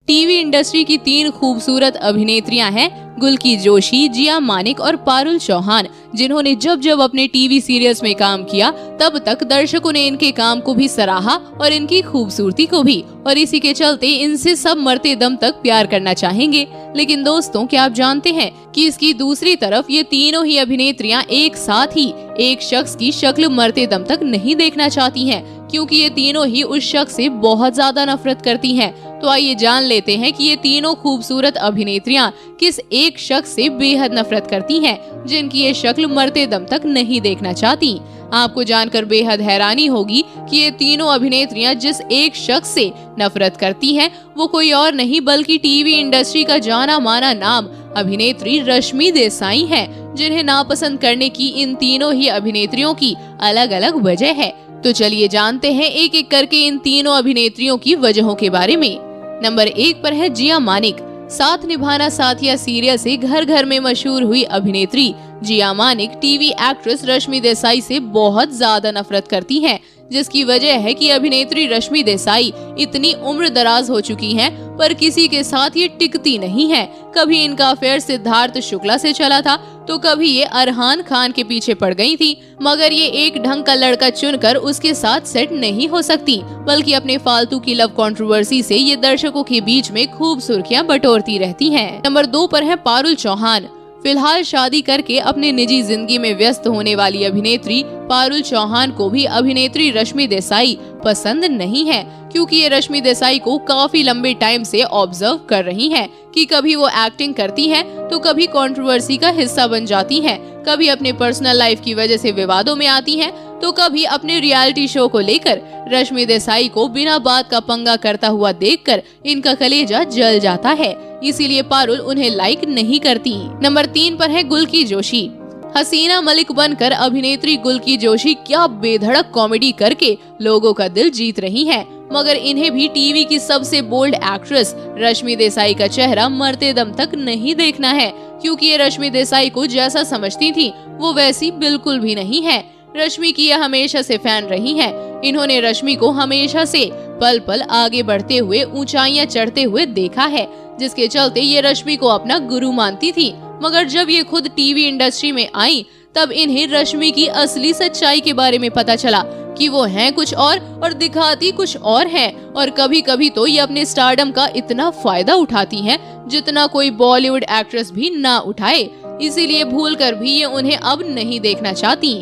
TV industry की 3 खूबसूरत अभिनेत्रियां हैं गुल्की जोशी, जिया मानिक और पारुल चौहान, जिन्होंने जब जब अपने टीवी सीरियल्स में काम किया तब तक दर्शकों ने इनके काम को भी सराहा और इनकी खूबसूरती को भी, और इसी के चलते इनसे सब मरते दम तक प्यार करना चाहेंगे। लेकिन दोस्तों, क्या आप जानते हैं कि इसकी दूसरी तरफ ये तीनों ही अभिनेत्रियां एक साथ ही एक शख्स की शक्ल मरते दम तक नहीं देखना चाहती हैं, क्योंकि ये तीनों ही उस शख्स से बहुत ज्यादा नफरत करती हैं। तो आइए जान लेते हैं कि ये तीनों खूबसूरत अभिनेत्रियां किस एक शख्स से बेहद नफरत करती हैं, जिनकी ये शक्ल मरते दम तक नहीं देखना चाहती। आपको जानकर बेहद हैरानी होगी कि ये तीनों अभिनेत्रियां जिस एक शख्स से नफरत करती हैं वो कोई और नहीं बल्कि टीवी इंडस्ट्री का जाना माना नाम अभिनेत्री रश्मि देसाई है, जिन्हें नापसंद करने की इन तीनों ही अभिनेत्रियों की अलग अलग वजह है। तो चलिए जानते हैं एक एक करके इन तीनों अभिनेत्रियों की वजहों के बारे में। नंबर 1 पर है जिया मानिक। साथ निभाना साथिया सीरियल से घर घर में मशहूर हुई अभिनेत्री जिया मानिक टीवी एक्ट्रेस रश्मि देसाई से बहुत ज्यादा नफरत करती हैं, जिसकी वजह है कि अभिनेत्री रश्मि देसाई इतनी उम्र दराज हो चुकी हैं पर किसी के साथ ये टिकती नहीं है। कभी इनका अफेयर सिद्धार्थ शुक्ला से चला था तो कभी ये अरहान खान के पीछे पड़ गई थी, मगर ये एक ढंग का लड़का चुनकर उसके साथ सेट नहीं हो सकती, बल्कि अपने फालतू की लव कंट्रोवर्सी से ये दर्शकों के बीच में खूब सुर्खियां बटोरती रहती हैं। नंबर 2 पर है पारुल चौहान। फिलहाल शादी करके अपने निजी जिंदगी में व्यस्त होने वाली अभिनेत्री पारुल चौहान को भी अभिनेत्री रश्मि देसाई पसंद नहीं है, क्योंकि ये रश्मि देसाई को काफी लंबे टाइम से ऑब्जर्व कर रही हैं कि कभी वो एक्टिंग करती हैं तो कभी कंट्रोवर्सी का हिस्सा बन जाती हैं, कभी अपने पर्सनल लाइफ की वजह से विवादों में आती हैं, तो कभी अपने रियलिटी शो को लेकर रश्मि देसाई को बिना बात का पंगा करता हुआ देखकर इनका कलेजा जल जाता है। इसीलिए पारुल उन्हें लाइक नहीं करती। नंबर 3 पर है गुल्की जोशी। हसीना मलिक बनकर अभिनेत्री गुल्की जोशी क्या बेधड़क कॉमेडी करके लोगों का दिल जीत रही हैं, मगर इन्हें भी टीवी की सबसे बोल्ड एक्ट्रेस रश्मि देसाई का चेहरा मरते दम तक नहीं देखना है, क्योंकि ये रश्मि देसाई को जैसा समझती थी वो वैसी बिल्कुल भी नहीं है। रश्मि की यह हमेशा से फैन रही हैं। इन्होंने रश्मि को हमेशा से पल पल आगे बढ़ते हुए ऊंचाइयां चढ़ते हुए देखा है, जिसके चलते ये रश्मि को अपना गुरु मानती थी। मगर जब ये खुद टीवी इंडस्ट्री में आई तब इन्हें रश्मि की असली सच्चाई के बारे में पता चला कि वो हैं कुछ और दिखाती कुछ और हैं, और कभी कभी तो ये अपने स्टारडम का इतना फायदा उठाती हैं जितना कोई बॉलीवुड एक्ट्रेस भी ना उठाए। इसीलिए भूलकर भी ये उन्हें अब नहीं देखना चाहती।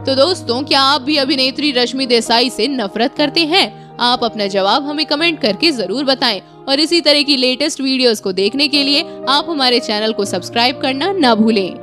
तो दोस्तों, क्या आप भी अभिनेत्री रश्मि देसाई से नफरत करते हैं? आप अपना जवाब हमें कमेंट करके जरूर बताएं, और इसी तरह की लेटेस्ट वीडियोस को देखने के लिए आप हमारे चैनल को सब्सक्राइब करना ना भूलें।